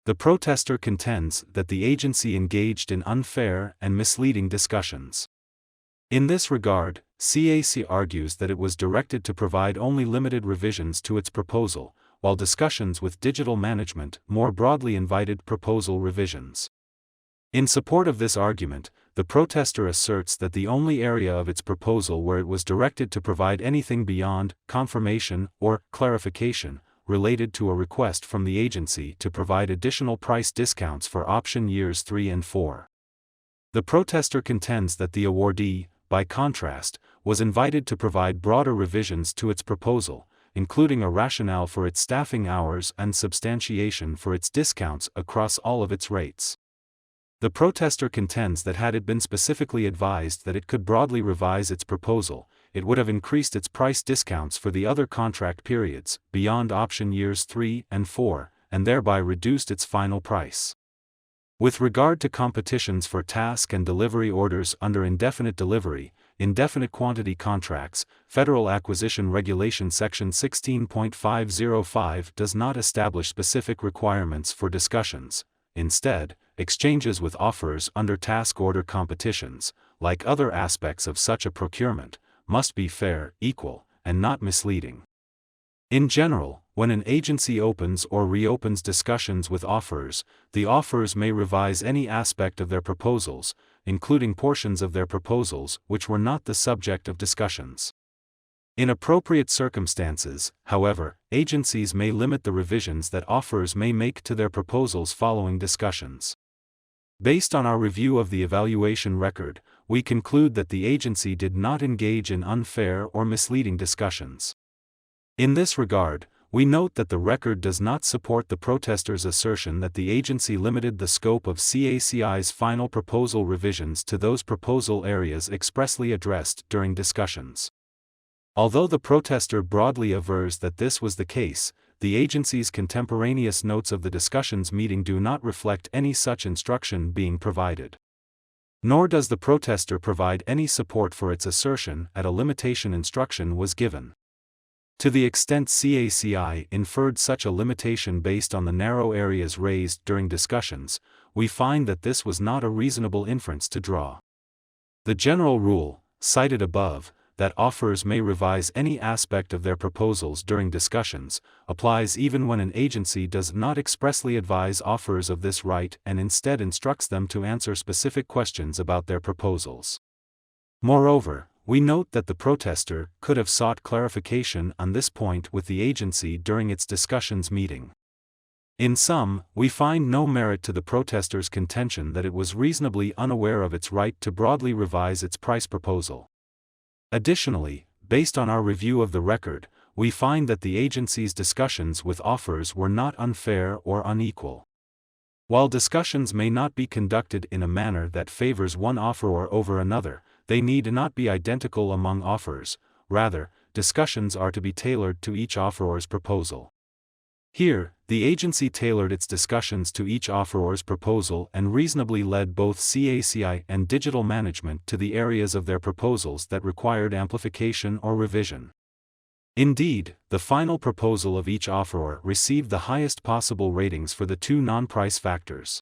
The protester contends that the agency engaged in unfair and misleading discussions. In this regard, CAC argues that it was directed to provide only limited revisions to its proposal, while discussions with digital management more broadly invited proposal revisions. In support of this argument, the protester asserts that the only area of its proposal where it was directed to provide anything beyond confirmation or clarification related to a request from the agency to provide additional price discounts for option years 3 and 4. The protester contends that the awardee, by contrast, was invited to provide broader revisions to its proposal, including a rationale for its staffing hours and substantiation for its discounts across all of its rates. The protester contends that had it been specifically advised that it could broadly revise its proposal, it would have increased its price discounts for the other contract periods, beyond option years 3 and 4, and thereby reduced its final price. With regard to competitions for task and delivery orders under indefinite delivery, indefinite-quantity contracts, Federal Acquisition Regulation Section 16.505 does not establish specific requirements for discussions. Instead, exchanges with offerors under task order competitions, like other aspects of such a procurement, must be fair, equal, and not misleading. In general, when an agency opens or reopens discussions with offerors, the offerors may revise any aspect of their proposals, including portions of their proposals which were not the subject of discussions. In appropriate circumstances, however, agencies may limit the revisions that offerors may make to their proposals following discussions. Based on our review of the evaluation record, we conclude that the agency did not engage in unfair or misleading discussions. In this regard, we note that the record does not support the protester's assertion that the agency limited the scope of CACI's final proposal revisions to those proposal areas expressly addressed during discussions. Although the protester broadly avers that this was the case, the agency's contemporaneous notes of the discussions meeting do not reflect any such instruction being provided. Nor does the protester provide any support for its assertion that a limitation instruction was given. To the extent CACI inferred such a limitation based on the narrow areas raised during discussions, we find that this was not a reasonable inference to draw. The general rule, cited above, that offerors may revise any aspect of their proposals during discussions, applies even when an agency does not expressly advise offerors of this right and instead instructs them to answer specific questions about their proposals. Moreover, we note that the protester could have sought clarification on this point with the agency during its discussions meeting. In sum, we find no merit to the protester's contention that it was reasonably unaware of its right to broadly revise its price proposal. Additionally, based on our review of the record, we find that the agency's discussions with offerors were not unfair or unequal. While discussions may not be conducted in a manner that favors one offeror over another, they need not be identical among offerors. Rather, discussions are to be tailored to each offeror's proposal. Here, the agency tailored its discussions to each offeror's proposal and reasonably led both CACI and digital management to the areas of their proposals that required amplification or revision. Indeed, the final proposal of each offeror received the highest possible ratings for the two non-price factors.